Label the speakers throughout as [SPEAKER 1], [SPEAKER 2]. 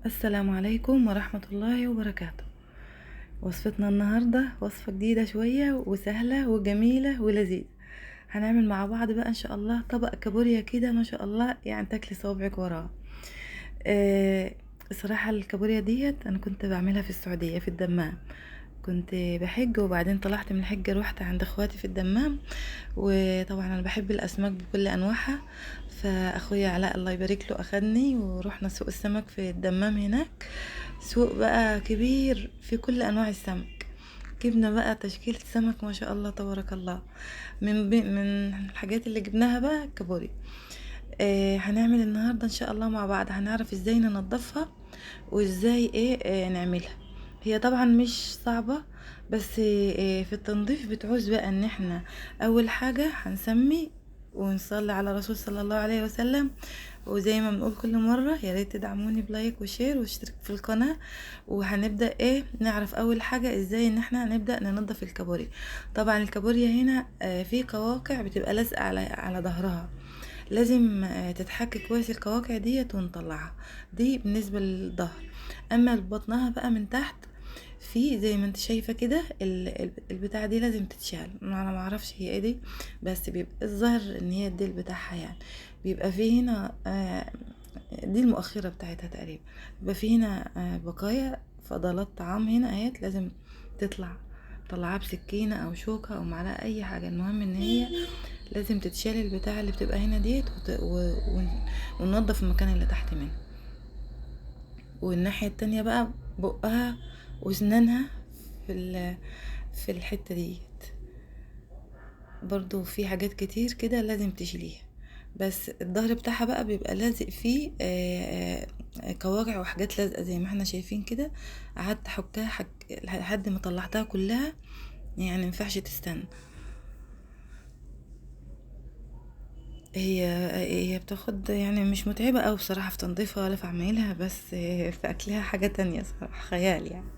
[SPEAKER 1] السلام عليكم ورحمة الله وبركاته. وصفتنا النهاردة وصفة جديدة شوية وسهلة وجميلة ولذيذة. هنعمل مع بعض بقى ان شاء الله طبق كابوريا كده ما شاء الله، يعني تاكلي صوابعك وراها. آه الصراحة الكابوريا ديت انا كنت بعملها في السعودية في الدمام. كنت بحج وبعدين طلعت من الحج روحت عند اخواتي في الدمام. وطبعا انا بحب الاسماك بكل انواعها. فاخويا علاء الله يبارك له اخدني ورحنا سوق السمك في الدمام هناك. سوق بقى كبير في كل انواع السمك. جبنا بقى تشكيلة سمك ما شاء الله تبارك الله. من الحاجات اللي جبناها بقى كابوري. هنعمل النهاردة ان شاء الله مع بعض، هنعرف ازاي ننضفها وازاي نعملها. هي طبعا مش صعبة، بس في التنظيف بتعوز بقى ان احنا اول حاجة هنسمي ونصلي على رسول صلى الله عليه وسلم. وزي ما بنقول كل مرة يا ريت تدعموني بلايك وشير واشترك في القناة. وهنبدأ نعرف اول حاجة ازاي ان احنا نبدأ ننضف الكابوريا. طبعا الكابوريا هنا في قواقع بتبقى لازقة على ظهرها. لازم تتحك كويس القواقع ديت ونطلعها. دي بالنسبة للظهر. اما بطنها بقى من تحت، في زي ما انت شايفة كده البتاعة دي لازم تتشال. انا ما اعرفش هي ايه دي، بس بيبقى الظاهر ان هي الديل بتاعها يعني. بيبقى فيه هنا دي المؤخرة بتاعتها تقريبا. بيبقى فيه هنا بقايا فضلات طعام هنا اهيت لازم تطلع. طلعها بسكينة او شوكة او معلقة اي حاجة، المهم ان هي لازم تتشال البتاعة اللي بتبقى هنا ديت وننضف المكان اللي تحت منها. والناحية التانية بقى بقها واسنانها في في الحتة ديت برضو في حاجات كتير كده لازم تشيليها. بس الظهر بتاعها بقى بيبقى لازق فيه قواقع وحاجات لازقة زي ما احنا شايفين كده. قعدت احكها لحد ما طلعتها كلها، يعني مينفعش تستنى. هي هي بتاخد يعني مش متعبة اوي بصراحة في تنظيفها ولا في عمايلها، بس في اكلها حاجة تانية صراحة خيال يعني.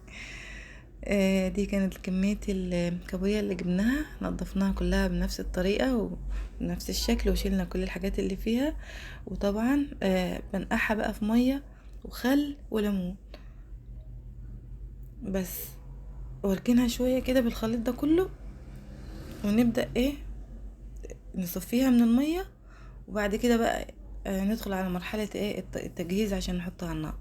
[SPEAKER 1] دي كانت كمية الكابوريا اللي جبناها، نضفناها كلها بنفس الطريقة وبنفس الشكل وشيلنا كل الحاجات اللي فيها. وطبعا بنقعها بقى في مية وخل وليمون بس. واركنها شوية كده بالخليط ده كله، ونبدأ نصفيها من المية. وبعد كده بقى ندخل على مرحلة التجهيز عشان نحطها على النار.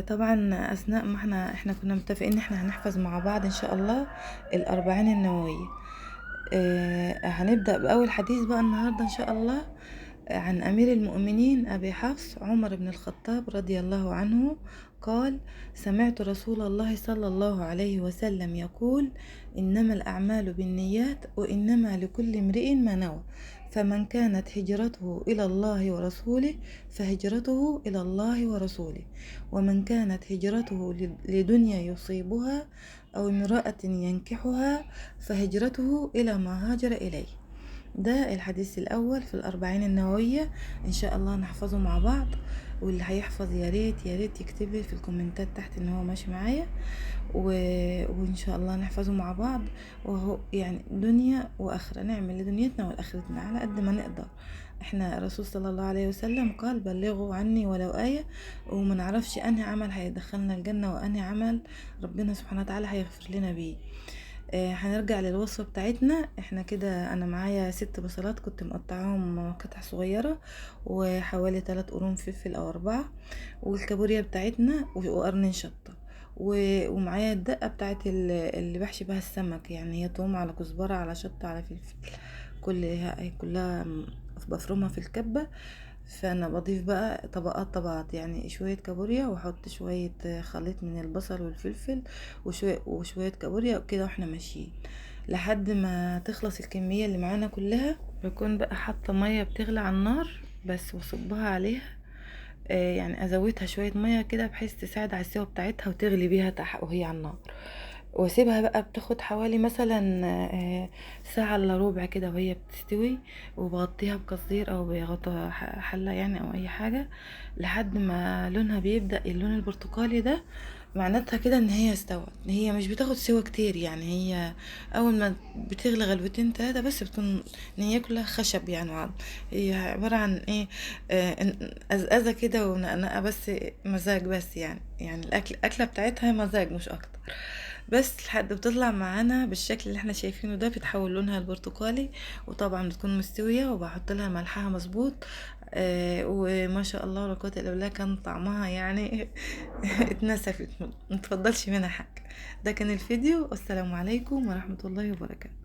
[SPEAKER 1] طبعا اثناء ما احنا كنا متفقين ان احنا هنحفظ مع بعض ان شاء الله الاربعين النووية. هنبدأ بأول حديث بقى النهاردة ان شاء الله عن امير المؤمنين ابي حفص عمر بن الخطاب رضي الله عنه. قال: سمعت رسول الله صلى الله عليه وسلم يقول: انما الاعمال بالنيات وانما لكل امرئ ما نوى. فمن كانت هجرته الى الله ورسوله فهجرته الى الله ورسوله. ومن كانت هجرته لدنيا يصيبها او امرأة ينكحها فهجرته الى ما هاجر اليه. ده الحديث الأول في الأربعين النووية. إن شاء الله نحفظه مع بعض. واللي هيحفظ يا ريت يا ريت يكتب لي في الكومنتات تحت إن هو ماشي معايا وإن شاء الله نحفظه مع بعض. وهو يعني دنيا وآخرة، نعمل لدنيتنا ولآخرتنا على قد ما نقدر. احنا الرسول صلى الله عليه وسلم قال: بلغوا عني ولو آية. وما نعرفش أنهي عمل هيدخلنا الجنة وأنهي عمل ربنا سبحانه وتعالى هيغفر لنا بيه. هنرجع للوصفة بتاعتنا. احنا كده انا معايا 6 بصلات كنت مقطعاهم قطع صغيرة، وحوالي 3 قرون فلفل او 4، والكابوريا بتاعتنا وقرن شطة، ومعايا الدقة بتاعت اللي بحشي بها السمك، يعني هي توم على كزبرة على شطة على فلفل كلها بفرمها في الكبة. فانا بضيف بقى طبقات طبقات، يعني شوية كابوريا واحط شوية خليط من البصل والفلفل وشوية كابوريا كده، واحنا ماشيين لحد ما تخلص الكمية اللي معانا كلها. بكون بقى حاطة مية بتغلي على النار بس واصبها عليها. يعني ازودها شوية مية كده بحيث تساعد على السوا بتاعتها وتغلي بيها وهي على النار. واسيبها بقى بتاخد حوالي مثلا ساعة الا ربع كده وهي بتستوي. وبغطيها بقصدير او بغطا حلة يعني او اي حاجة لحد ما لونها بيبدأ اللون البرتقالي ده. معناتها كده ان هي استوت. هي مش بتاخد سوا كتير يعني، هي اول ما بتغلي غلوتين تلاتة بس بتكون ان هي كلها خشب يعني وعظم. هي عبارة عن ايه؟ ازازة كده ونقنقة بس، مزاج بس يعني الاكلة بتاعتها مزاج مش اكتر. بس لحد بتطلع معانا بالشكل اللي احنا شايفينه ده، بتحول لونها البرتقالي، وطبعا بتكون مستوية، وبحط لها ملحها مظبوط. وما شاء الله ولا قوة الا بالله، كان طعمها يعني اتنسفت، متفضلش منها حاجة. ده كان الفيديو، والسلام عليكم ورحمة الله وبركاته.